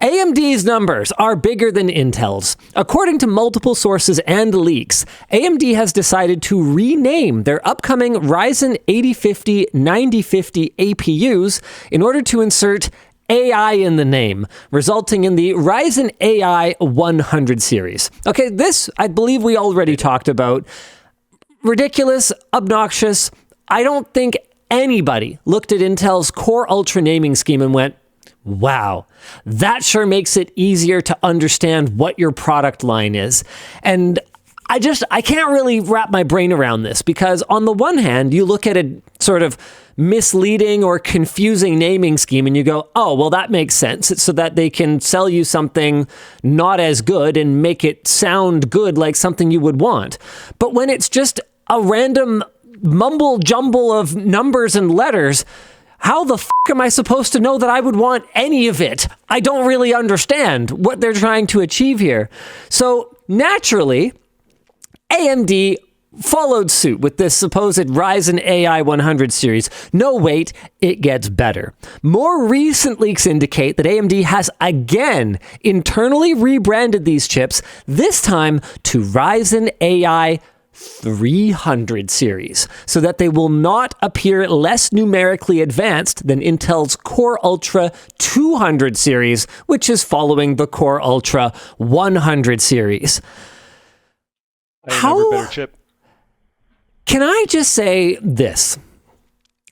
AMD's numbers are bigger than Intel's. According to multiple sources and leaks, AMD has decided to rename their upcoming Ryzen 8050 9050 APUs in order to insert AI in the name, resulting in the Ryzen AI 100 series. Okay, this I believe we already talked about. Ridiculous, obnoxious. I don't think anybody looked at Intel's Core Ultra naming scheme and went, wow, that sure makes it easier to understand what your product line is. And I can't really wrap my brain around this, because on the one hand, you look at a sort of misleading or confusing naming scheme and you go, oh, well, that makes sense. It's so that they can sell you something not as good and make it sound good, like something you would want. But when it's just a random mumble jumble of numbers and letters, how the f*** am I supposed to know that I would want any of it? I don't really understand what they're trying to achieve here. So naturally, AMD followed suit with this supposed Ryzen AI 100 series. No, wait, it gets better. More recent leaks indicate that AMD has again internally rebranded these chips, this time to Ryzen AI 300 series, so that they will not appear less numerically advanced than Intel's Core Ultra 200 series, which is following the Core Ultra 100 series. Never better chip. Can I just say this?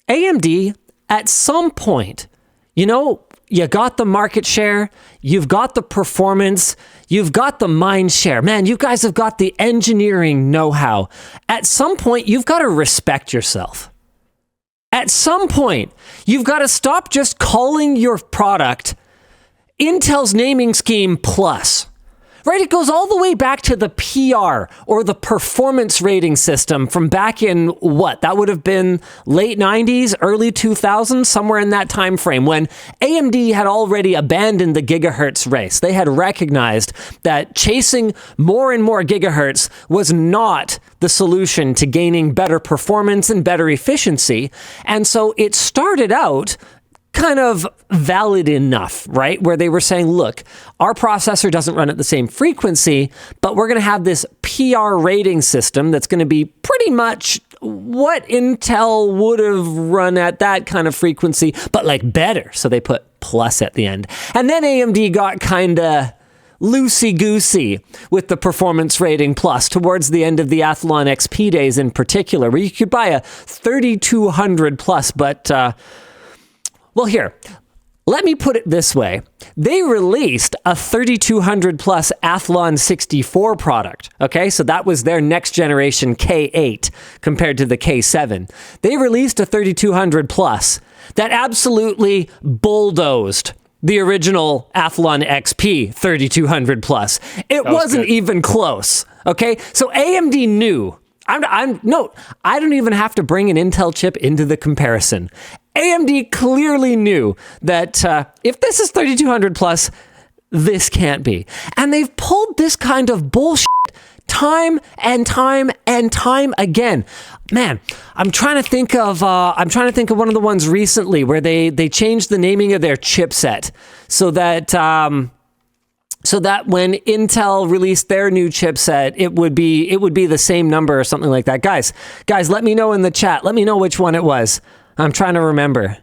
AMD, at some point, you got the market share, you've got the performance, you've got the mind share. Man, you guys have got the engineering know-how. At some point, you've got to respect yourself. At some point, you've got to stop just calling your product Intel's naming scheme plus. Right? It goes all the way back to the PR, or the performance rating system, from back in what? That would have been late 90s, early 2000s, somewhere in that time frame, when AMD had already abandoned the gigahertz race. They had recognized that chasing more and more gigahertz was not the solution to gaining better performance and better efficiency. And so it started out kind of valid enough, right? Where they were saying, look, our processor doesn't run at the same frequency, but we're going to have this PR rating system that's going to be pretty much what Intel would have run at that kind of frequency, but like better. So they put plus at the end. And then AMD got kind of loosey-goosey with the performance rating plus towards the end of the Athlon XP days in particular, where you could buy a 3200 plus, but well, here, let me put it this way. They released a 3200 plus Athlon 64 product, okay? So that was their next generation K8 compared to the K7. They released a 3200 plus that absolutely bulldozed the original Athlon XP 3200 plus. It wasn't even close, okay? So AMD knew. I don't even have to bring an Intel chip into the comparison. AMD clearly knew that if this is 3200 plus, this can't be. And they've pulled this kind of bullshit time and time and time again. Man, I'm trying to think of one of the ones recently where they changed the naming of their chipset so that when Intel released their new chipset, it would be the same number or something like that. Guys, let me know in the chat. Let me know which one it was. I'm trying to remember.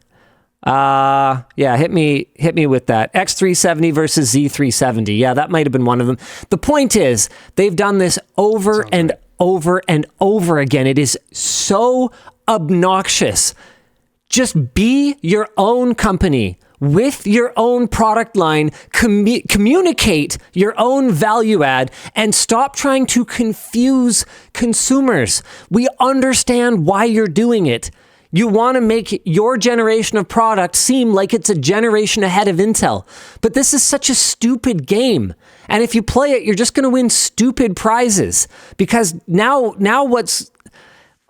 Yeah, hit me with that. X370 versus Z370. Yeah, that might have been one of them. The point is, they've done this over and over and over again. It is so obnoxious. Just be your own company with your own product line, communicate your own value add, and stop trying to confuse consumers. We understand why you're doing it. You want to make your generation of product seem like it's a generation ahead of Intel. But this is such a stupid game. And if you play it, you're just going to win stupid prizes. Because now what's...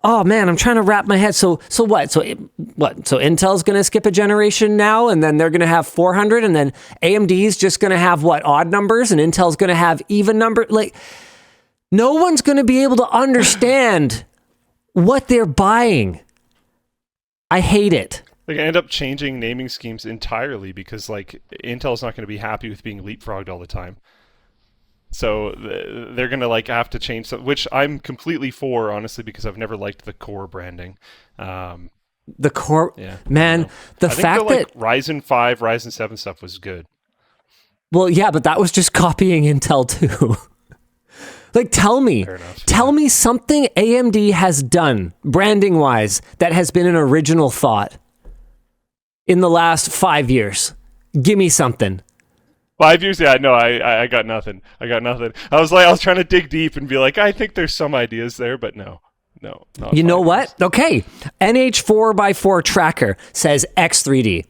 Oh man, I'm trying to wrap my head. So what? So Intel's going to skip a generation now, and then they're going to have 400, and then AMD's just going to have what, odd numbers, and Intel's going to have even number. Like, no one's going to be able to understand what they're buying. I hate it. Like, I end up changing naming schemes entirely because like Intel's not going to be happy with being leapfrogged all the time. So they're going to like have to change some, which I'm completely for, honestly, because I've never liked the Core branding. The Core, Yeah, man, the I think fact the, like, that Ryzen 5, Ryzen 7 stuff was good. well, yeah, but that was just copying Intel too. Like, tell me something AMD has done branding wise that has been an original thought in the last 5 years. Give me something. 5 years? Yeah, no, I got nothing. I was trying to dig deep and be like, I think there's some ideas there, but no. Not You know 5 what? years. Okay. NH4x4 tracker says X3D.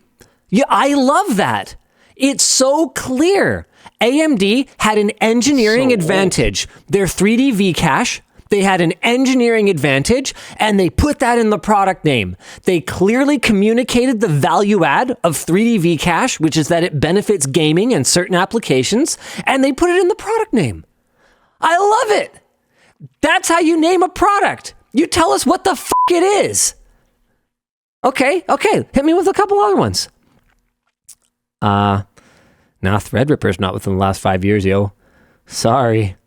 Yeah, I love that. It's so clear. AMD had an engineering advantage. Their 3D V-cache, they had an engineering advantage, and they put that in the product name. They clearly communicated the value add of 3D V-cache, which is that it benefits gaming and certain applications, and they put it in the product name. I love it. That's how you name a product. You tell us what the fuck it is. Okay. Hit me with a couple other ones. Nah, Threadripper's not within the last 5 years, yo. Sorry.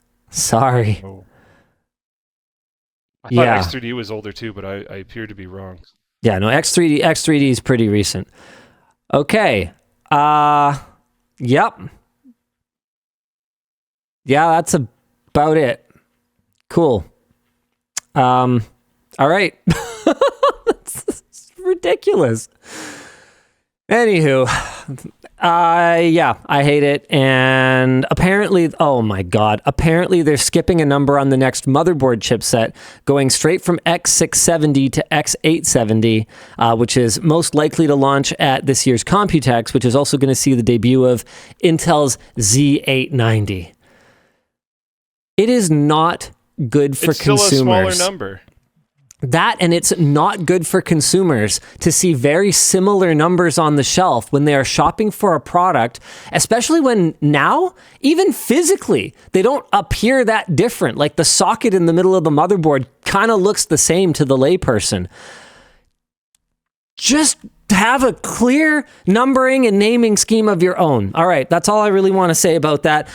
Oh. I thought X3D was older too, but I appear to be wrong. Yeah, no, X3D is pretty recent. Okay. Yep. Yeah, that's about it. Cool. All right. It's ridiculous. Anywho, yeah, I hate it. And apparently, oh my God, apparently they're skipping a number on the next motherboard chipset, going straight from X670 to X870, which is most likely to launch at this year's Computex, which is also going to see the debut of Intel's Z890. It is not good for consumers. It's still a smaller number. That, and it's not good for consumers to see very similar numbers on the shelf when they are shopping for a product, especially when now, even physically, they don't appear that different. Like the socket in the middle of the motherboard kind of looks the same to the layperson. Just have a clear numbering and naming scheme of your own. All right, that's all I really want to say about that.